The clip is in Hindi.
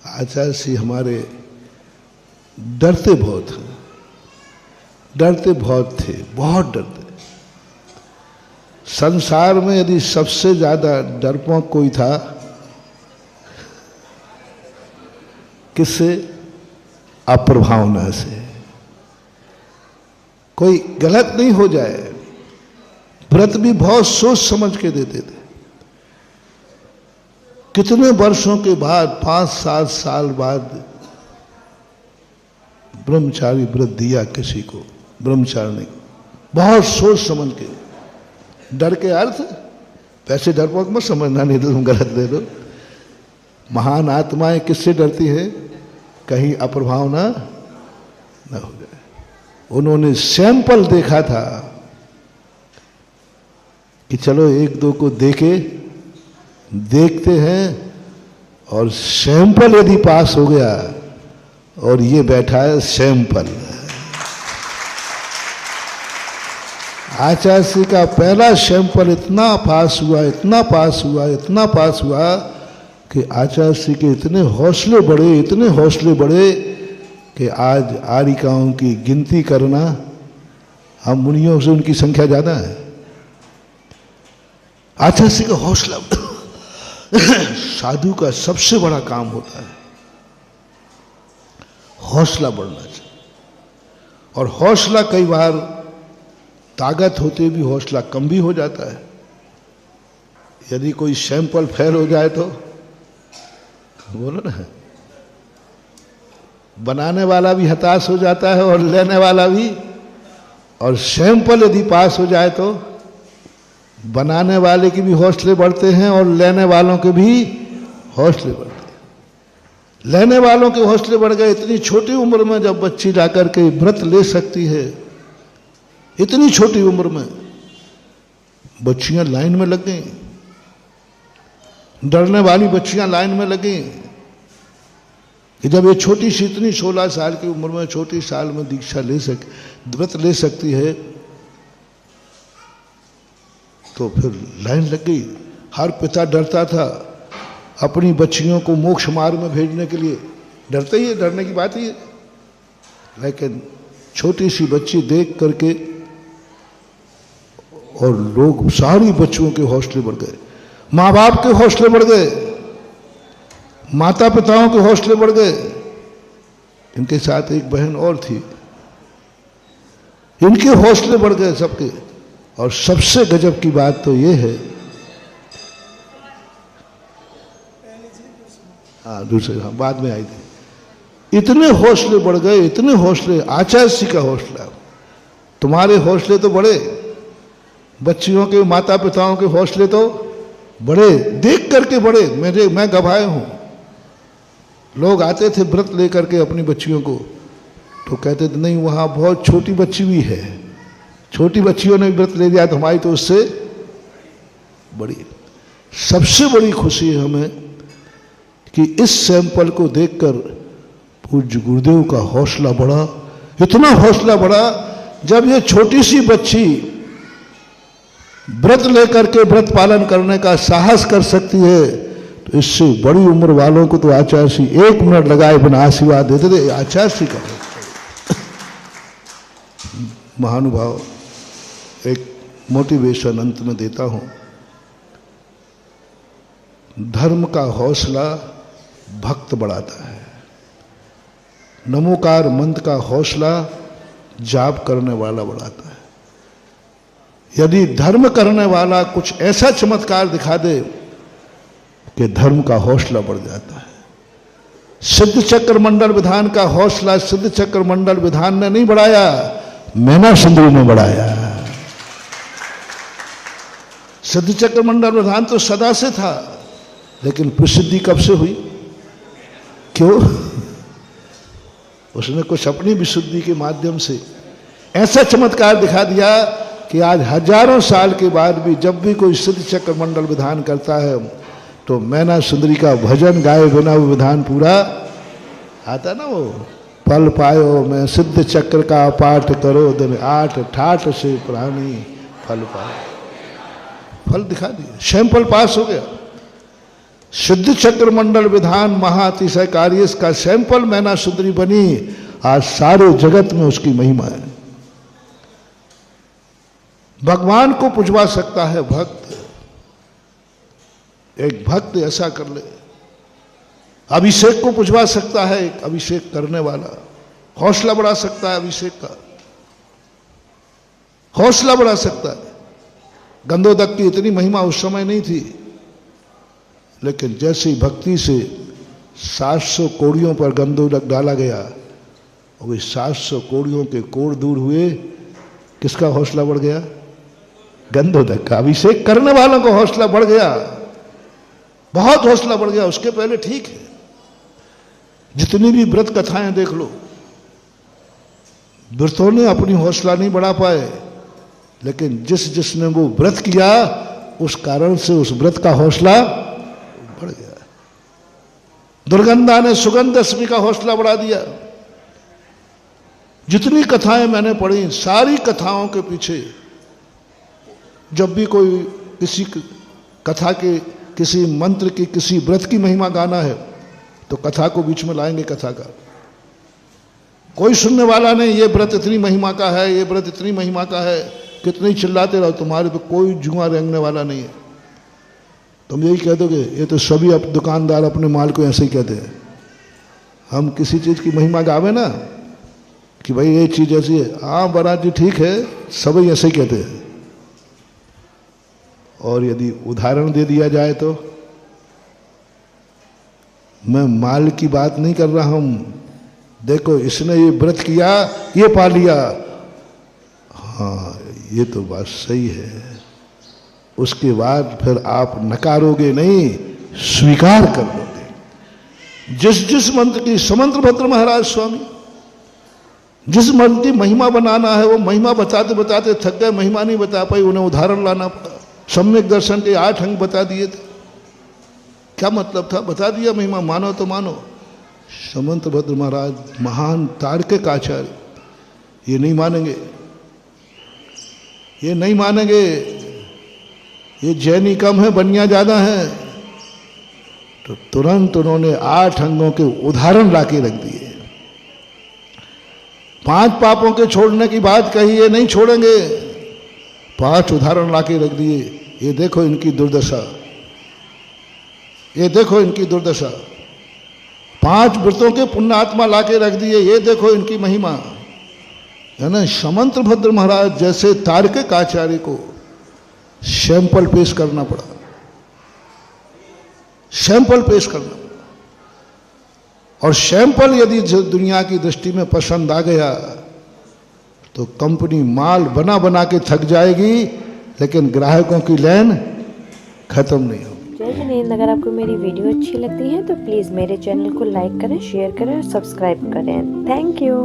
आचार्य श्री हमारे डरते बहुत थे, बहुत डरते। संसार में यदि सबसे ज्यादा डरपोक कोई था, किससे? अप्रभावना से। कोई गलत नहीं हो जाए, व्रत भी बहुत सोच समझ के देते थे। कितने वर्षों के बाद, 5-7 साल बाद ब्रह्मचारी व्रत दिया किसी को, ब्रह्मचारिणी को, बहुत सोच समझ के। डर के अर्थ वैसे डरपोक मत समझना, नहीं तो तुम गलत ले लो। महान आत्माएं किससे डरती है? कहीं अप्रभावना न हो जाए। उन्होंने सैंपल देखा था कि चलो 1-2 को देखते हैं, और सैंपल यदि पास हो गया, और ये बैठा है सैंपल। आचार्य श्री का पहला सैंपल इतना पास हुआ कि आचार्य श्री के इतने हौसले बढ़े कि आज आरिकाओं की गिनती करना, हम मुनियों से उनकी संख्या ज्यादा है। आचार्य श्री का हौसला साधु का सबसे बड़ा काम होता है, हौसला बढ़ना चाहिए। और हौसला कई बार ताकत होते भी हौसला कम भी हो जाता है। यदि कोई सैंपल फेल हो जाए तो बोलो ना, बनाने वाला भी हताश हो जाता है और लेने वाला भी। और सैंपल यदि पास हो जाए तो बनाने वाले के भी हौसले बढ़ते हैं और लेने वालों के भी हौसले बढ़ते हैं। लेने वालों के हौसले बढ़ गए। इतनी छोटी उम्र में जब बच्ची जाकर के व्रत ले सकती है, इतनी छोटी उम्र में बच्चियां लाइन में लग गई, डरने वाली बच्चियां लाइन में लगी कि जब ये छोटी सी, इतनी 16 साल की उम्र में, छोटी साल में दीक्षा व्रत ले सकती है, तो फिर लाइन लग गई। हर पिता डरता था अपनी बच्चियों को मोक्ष मार्ग में भेजने के लिए, डरते ही है, डरने की बात ही है। लेकिन छोटी सी बच्ची देख करके और लोग, सारी बच्चियों के हौसले बढ़ गए, माँ बाप के हौसले बढ़ गए, माता पिताओं के हौसले बढ़ गए। इनके साथ एक बहन और थी, इनके हौसले बढ़ गए सबके। और सबसे गजब की बात तो ये है, दूसरे बाद में आई थी, इतने हौसले बढ़ गए, इतने हौसले। आचार्य श्री का हौसला, तुम्हारे हौसले तो बढ़े, बच्चियों के माता पिताओं के हौसले तो बड़े, देख करके बड़े। मैं गवाह हूं। लोग आते थे व्रत लेकर के अपनी बच्चियों को, तो कहते थे नहीं, वहां बहुत छोटी बच्ची भी है, छोटी बच्चियों ने व्रत ले लिया तो हमारी तो उससे बड़ी। सबसे बड़ी खुशी है हमें कि इस सैंपल को देखकर पूज्य गुरुदेव का हौसला बढ़ा। इतना हौसला बढ़ा, जब ये छोटी सी बच्ची व्रत लेकर के व्रत पालन करने का साहस कर सकती है, तो इससे बड़ी उम्र वालों को तो आचार्य श्री 1 मिनट लगाए बिना आशीर्वाद देते थे। आचार्य श्री का महानुभाव। एक मोटिवेशन अंत में देता हूं। धर्म का हौसला भक्त बढ़ाता है, नमोकार मंत्र का हौसला जाप करने वाला बढ़ाता है। यदि धर्म करने वाला कुछ ऐसा चमत्कार दिखा दे कि धर्म का हौसला बढ़ जाता है। सिद्ध चक्र मंडल विधान का हौसला सिद्ध चक्र मंडल विधान ने नहीं बढ़ाया, मैना सुंदरी ने बढ़ाया। सिद्ध चक्र मंडल विधान तो सदा से था, लेकिन प्रसिद्धि कब से हुई? क्यों? उसने कुछ अपनी विशुद्धि के माध्यम से ऐसा चमत्कार दिखा दिया कि आज हजारों साल के बाद भी जब भी कोई सिद्ध चक्र मंडल विधान करता है तो मैना सुंदरी का भजन गाए बिना वो विधान पूरा आता ना। वो पल पायो मैं सिद्ध चक्र का पाठ करो दिन 8 ठाठ से प्राणी फल पाए। फल दिखा दिया, सैंपल पास हो गया। सिद्ध चक्र मंडल विधान महातिशय कार्य का सैंपल मैना सुंदरी बनी। आज सारे जगत में उसकी महिमा है। भगवान को पुजवा सकता है भक्त। एक भक्त ऐसा कर ले। अभिषेक को पुजवा सकता है एक अभिषेक करने वाला। हौसला बढ़ा सकता है अभिषेक का, हौसला बढ़ा सकता है। गंधोदक की इतनी महिमा उस समय नहीं थी, लेकिन जैसी भक्ति से 700 कोड़ियों पर गंधोदक डाला गया, वे 700 कोड़ियों के कोड़ दूर हुए। किसका हौसला बढ़ गया? गंधोदक का। अभिषेक करने वालों का हौसला बढ़ गया, बहुत हौसला बढ़ गया। उसके पहले ठीक है, जितनी भी व्रत कथाएं देख लो, व्रतों ने अपनी हौसला नहीं बढ़ा पाए, लेकिन जिसने वो व्रत किया उस कारण से उस व्रत का हौसला बढ़ गया। दुर्गंधा ने सुगंध दशमी का हौसला बढ़ा दिया। जितनी कथाएं मैंने पढ़ी, सारी कथाओं के पीछे जब भी कोई किसी कथा के, किसी मंत्र की, किसी व्रत की महिमा गाना है तो कथा को बीच में लाएंगे। कथा का कोई सुनने वाला नहीं, ये व्रत इतनी महिमा का है, ये व्रत इतनी महिमा का है, कितने चिल्लाते रहो, तुम्हारे पे कोई जुआ रेंगने वाला नहीं है। तुम यही कह दोगे, ये तो सभी दुकानदार अपने माल को ऐसे ही कहते हैं। हम किसी चीज़ की महिमा गावे ना कि भाई ये चीज़ ऐसी है, हाँ महाराज जी ठीक है, सभी ऐसे ही कहते हैं। और यदि उदाहरण दे दिया जाए तो, मैं माल की बात नहीं कर रहा हूं, देखो इसने ये व्रत किया, ये पा लिया, हाँ ये तो बात सही है। उसके बाद फिर आप नकारोगे नहीं, स्वीकार कर लोगे। जिस मंत्र की, समंत्र भद्र महाराज स्वामी, जिस मंत्र की महिमा बनाना है वो महिमा बताते बताते थक गए, महिमा नहीं बता पाई, उन्हें उदाहरण लाना पड़ा। सम्यक दर्शन के 8 अंग बता दिए थे। क्या मतलब था? बता दिया महिमा, मानो तो मानो। समंत भद्र महाराज महान तार्किक आचार्य, ये नहीं मानेंगे, ये नहीं मानेंगे, ये जैनी कम है, बनिया ज्यादा है। तो तुरंत उन्होंने 8 अंगों के उदाहरण लाके रख दिए। 5 पापों के छोड़ने की बात कही, ये नहीं छोड़ेंगे, 5 उदाहरण लाके रख दिए। ये देखो इनकी दुर्दशा, ये देखो इनकी दुर्दशा। 5 व्रतों के पुण्यात्मा लाके रख दिए, ये देखो इनकी महिमा। है ना? समंत भद्र महाराज जैसे तार्किक आचार्य को सैंपल पेश करना पड़ा, सैंपल पेश करना पड़ा। और सैंपल यदि दुनिया की दृष्टि में पसंद आ गया तो कंपनी माल बना बना के थक जाएगी, लेकिन ग्राहकों की लाइन खत्म नहीं होगी। जय हिंद। अगर आपको मेरी वीडियो अच्छी लगती है तो प्लीज़ मेरे चैनल को लाइक करें, शेयर करें और सब्सक्राइब करें। Thank you.